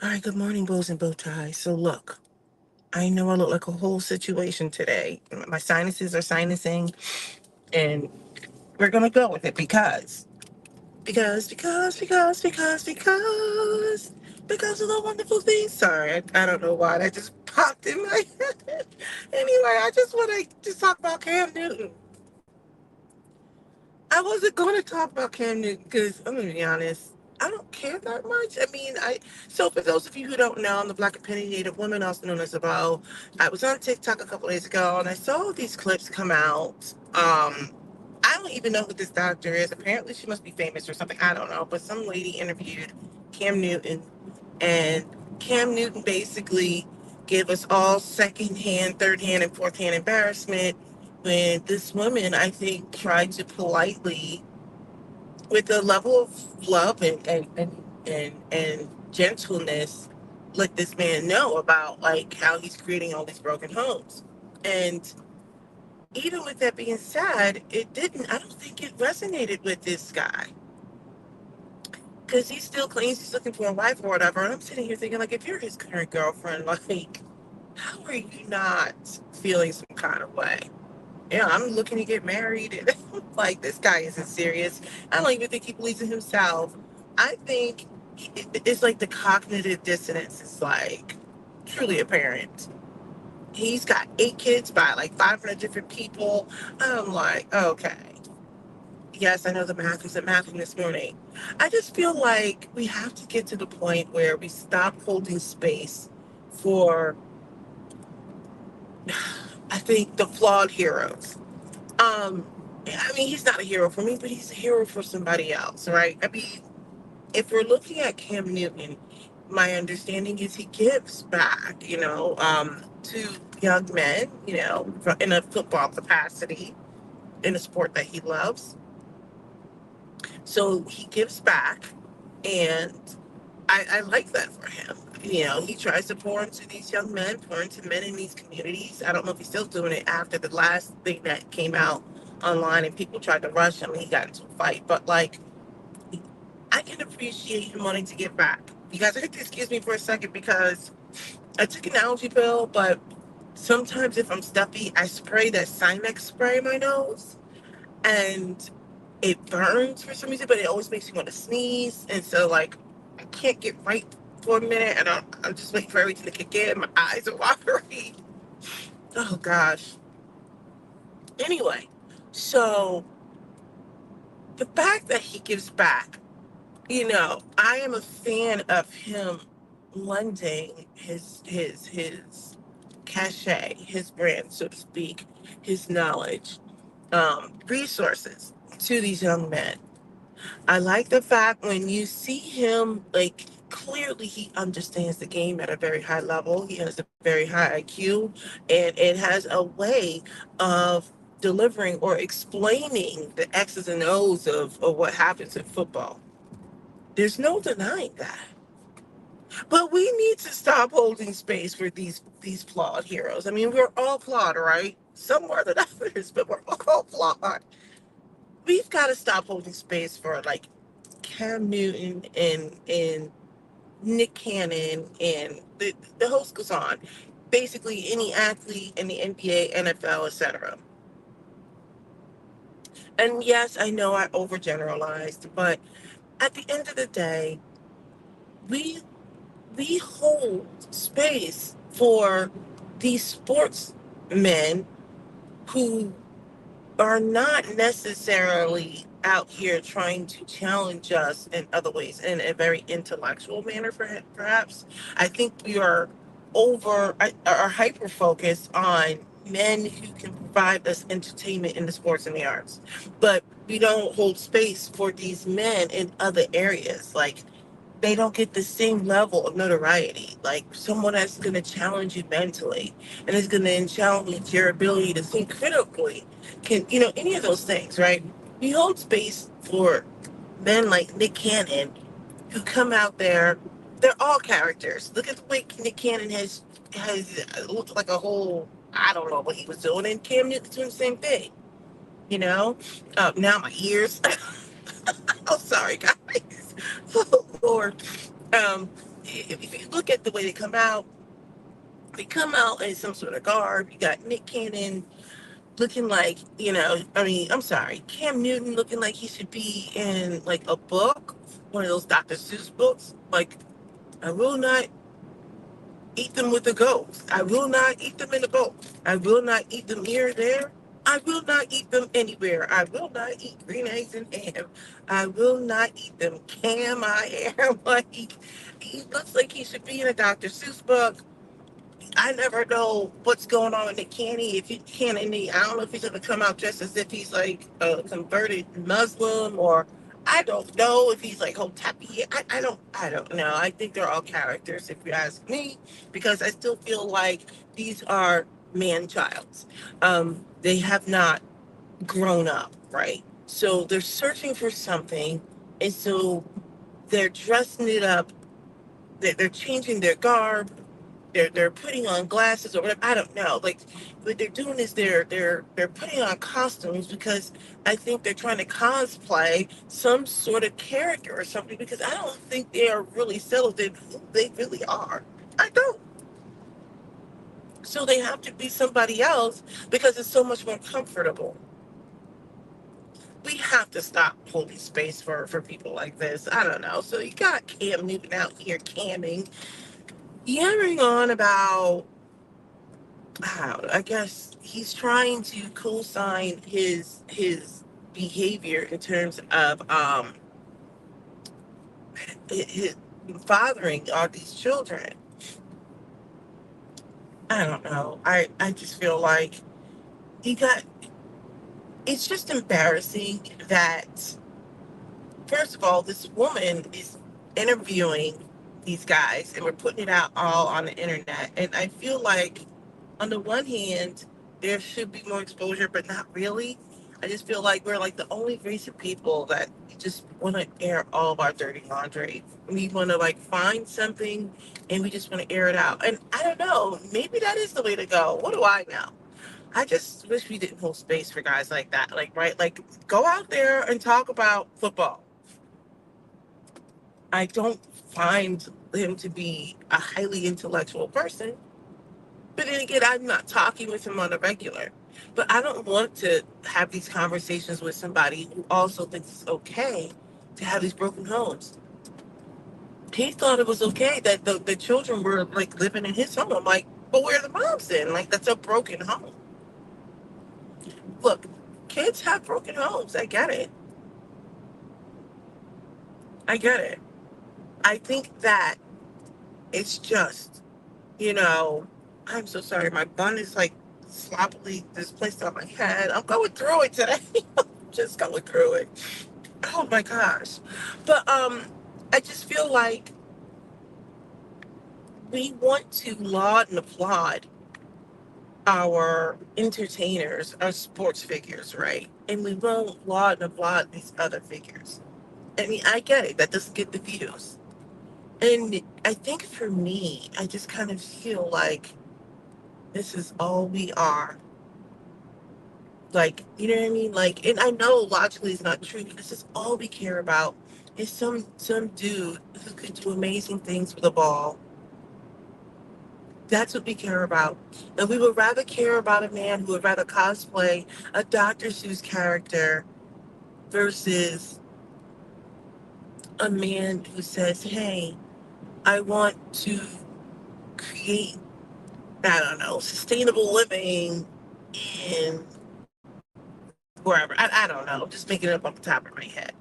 All right, good morning, bows and bow ties. So, look, I know I look like a whole situation today. My sinuses are sinusing, and we're going to go with it because of the wonderful things. Sorry, I don't know why that just popped in my head. Anyway, I just want to just talk about Cam Newton. I wasn't going to talk about Cam Newton because I'm going to be honest. I don't care that much. I mean, so for those of you who don't know, I'm the Black opinionated woman, also known as a Bo. I was on TikTok a couple days ago, and I saw these clips come out. I don't even know who this doctor is. Apparently, she must be famous or something. I don't know. But some lady interviewed Cam Newton, and Cam Newton basically gave us all secondhand, third hand, and fourth hand embarrassment when this woman, I think, tried to politely, with a level of love and gentleness, let this man know about like how he's creating all these broken homes. And even with that being said, I don't think it resonated with this guy because he still claims he's looking for a wife or whatever. And I'm sitting here thinking, like, if you're his current girlfriend, like, how are you not feeling some kind of way? Yeah, I'm looking to get married. And like, this guy isn't serious. I don't even think he believes in himself. I think it's like the cognitive dissonance is like truly apparent. He's got 8 kids by like 500 different people. I'm like, okay. Yes, I know the math isn't mathing this morning. I just feel like we have to get to the point where we stop holding space for, I think, the flawed heroes. Um, I mean, he's not a hero for me, but he's a hero for somebody else, right? I mean, if we're looking at Cam Newton, my understanding is he gives back, to young men, in a football capacity, in a sport that he loves. So he gives back, and I like that for him. He tries to pour into these young men, pour into men in these communities. I don't know if he's still doing it after the last thing that came out online and people tried to rush him and he got into a fight. But like, I can appreciate him wanting to give back. You guys have to excuse me for a second because I took an allergy pill, but sometimes if I'm stuffy, I spray that Simex spray in my nose and it burns for some reason, but it always makes me want to sneeze. And so, like, I can't get right for a minute, and I'm just waiting for everything to kick in. My eyes are watery. Oh, gosh. Anyway, so the fact that he gives back, I am a fan of him lending his cachet, his brand, so to speak, his knowledge, resources to these young men. I like the fact when you see him, like, clearly he understands the game at a very high level. He has a very high IQ, and it has a way of delivering or explaining the X's and O's of what happens in football. There's no denying that. But we need to stop holding space for these flawed heroes. I mean, we're all flawed, right? Some more than others, but we're all flawed. We've got to stop holding space for like Cam Newton and Nick Cannon and the host goes on. Basically, any athlete in the NBA, NFL, etc. And yes, I know I overgeneralized, but at the end of the day, we we hold space for these sportsmen who are not necessarily out here trying to challenge us in other ways in a very intellectual manner perhaps. I think we are hyper focused on men who can provide us entertainment in the sports and the arts, but we don't hold space for these men in other areas. Like, they don't get the same level of notoriety. Like, someone that's going to challenge you mentally and is going to challenge your ability to think critically, any of those things, right? We hold space for men like Nick Cannon who come out there. They're all characters. Look at the way Nick Cannon has looked like a whole. I don't know what he was doing, and Cam Newton's doing the same thing. You know, now my ears. Oh, sorry, guys. Oh, Lord. Um, if you look at the way they come out in some sort of garb. You got Nick Cannon looking like, I mean, I'm sorry, Cam Newton looking like he should be in like a book, one of those Dr. Seuss books. Like, I will not eat them with the goats. I will not eat them in the boat. I will not eat them here or there. I will not eat them anywhere. I will not eat green eggs and ham. I will not eat them. Cam, I am like, he looks like he should be in a Dr. Seuss book. I never know what's going on with Nick Cannon. If he can, I don't know if he's gonna come out just as if he's like a converted Muslim, or I don't know if he's like Hotepi. I don't know. I think they're all characters, if you ask me, because I still feel like these are man childs. They have not grown up, right? So they're searching for something, and so they're dressing it up. They're changing their garb, they're putting on glasses or whatever. I don't know. Like, what they're doing is they're putting on costumes because I think they're trying to cosplay some sort of character or something, because I don't think they are really settled in who they really are. I don't. So they have to be somebody else because it's so much more comfortable. We have to stop holding space for people like this. I don't know. So you got Cam Newton out here camming, yammering on about how, I guess he's trying to co-sign his behavior in terms of his fathering all these children. I don't know. I just feel like he got. It's just embarrassing that, first of all, this woman is interviewing these guys and we're putting it out all on the internet. And I feel like, on the one hand, there should be more exposure, but not really. I just feel like we're like the only race of people that just want to air all of our dirty laundry. We want to like find something and we just want to air it out. And I don't know, maybe that is the way to go. What do I know? I just wish we didn't hold space for guys like that. Like, right? Like, go out there and talk about football. I don't find him to be a highly intellectual person. But then again, I'm not talking with him on a regular. But I don't want to have these conversations with somebody who also thinks it's okay to have these broken homes. He thought it was okay that the children were like living in his home. I'm like, but where are the moms then? Like, that's a broken home. Look, kids have broken homes. I get it. I get it. I think that it's just, you know, I'm so sorry. My bun is like sloppily displaced on my head. I'm going through it today. Just going through it. Oh my gosh. But I just feel like we want to laud and applaud our entertainers, our sports figures, right? And we won't laud and applaud these other figures. I mean, I get it. That doesn't get the views. And I think for me, I just kind of feel like this is all we are. Like, you know what I mean? Like, and I know logically it's not true, but this is all we care about is some dude who could do amazing things with a ball. That's what we care about. And we would rather care about a man who would rather cosplay a Dr. Seuss character versus a man who says, hey, I want to create, I don't know, sustainable living in wherever. I don't know. I'm just making it up off the top of my head.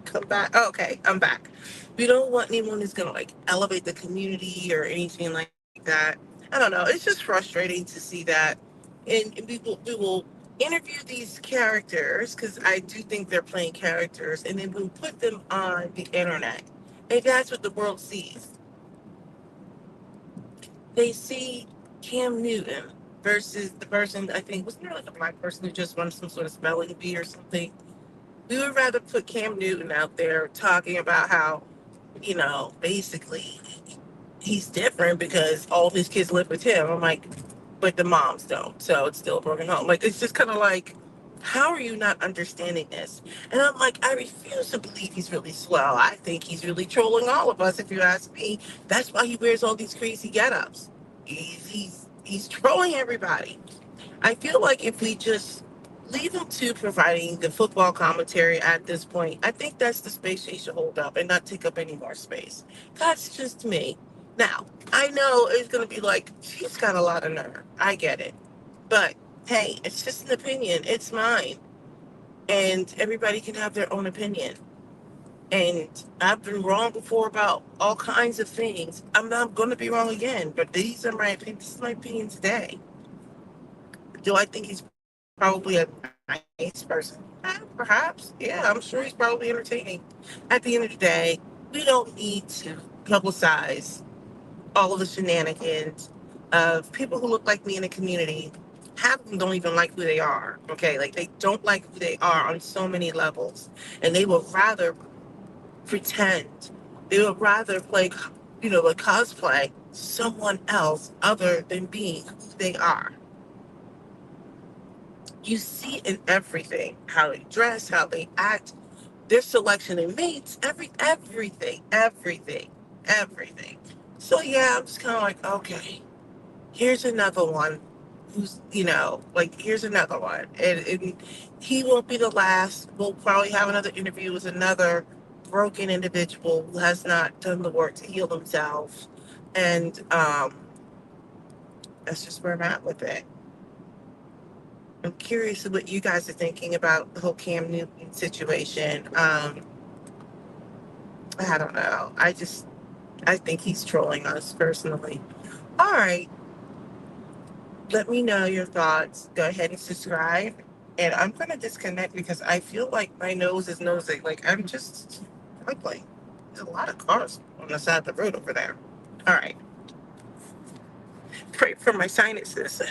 Come back. Oh, okay, I'm back. We don't want anyone who's gonna like elevate the community or anything like that. I don't know. It's just frustrating to see that, and we will interview these characters because I do think they're playing characters, and then we'll put them on the internet, and that's what the world sees. They see Cam Newton versus the person, I think, wasn't there like a black person who just won some sort of spelling bee or something? We would rather put Cam Newton out there talking about how, basically he's different because all his kids live with him. I'm like, but the moms don't. So it's still a broken home. Like, it's just kind of like, how are you not understanding this? And I'm like, I refuse to believe he's really swell. I think he's really trolling all of us, if you ask me. That's why he wears all these crazy get-ups. He's trolling everybody. I feel like if we just leave him to providing the football commentary at this point, I think that's the space he should hold up and not take up any more space. That's just me. Now, I know it's going to be like, she's got a lot of nerve. I get it. But hey, it's just an opinion. It's mine. And everybody can have their own opinion. And I've been wrong before about all kinds of things. I'm not going to be wrong again. But these are my opinions. This is my opinion today. Do I think he's probably a nice person? Perhaps. Yeah, I'm sure he's probably entertaining. At the end of the day, we don't need to publicize all of the shenanigans of people who look like me in the community. Half of them don't even like who they are. Okay, like they don't like who they are on so many levels, and they would rather pretend. They would rather play, a cosplay someone else other than being who they are. You see in everything how they dress, how they act, their selection of mates, everything. So yeah, I'm just kind of like, okay, here's another one who's, like, here's another one. And he won't be the last. We'll probably have another interview with another broken individual who has not done the work to heal themselves. And that's just where I'm at with it. I'm curious what you guys are thinking about the whole Cam Newton situation. I don't know. I think he's trolling us personally. All right. Let me know your thoughts. Go ahead and subscribe. And I'm going to disconnect because I feel like my nose is nosing. Like I'm just struggling. There's a lot of cars on the side of the road over there. All right. Pray for my sinuses.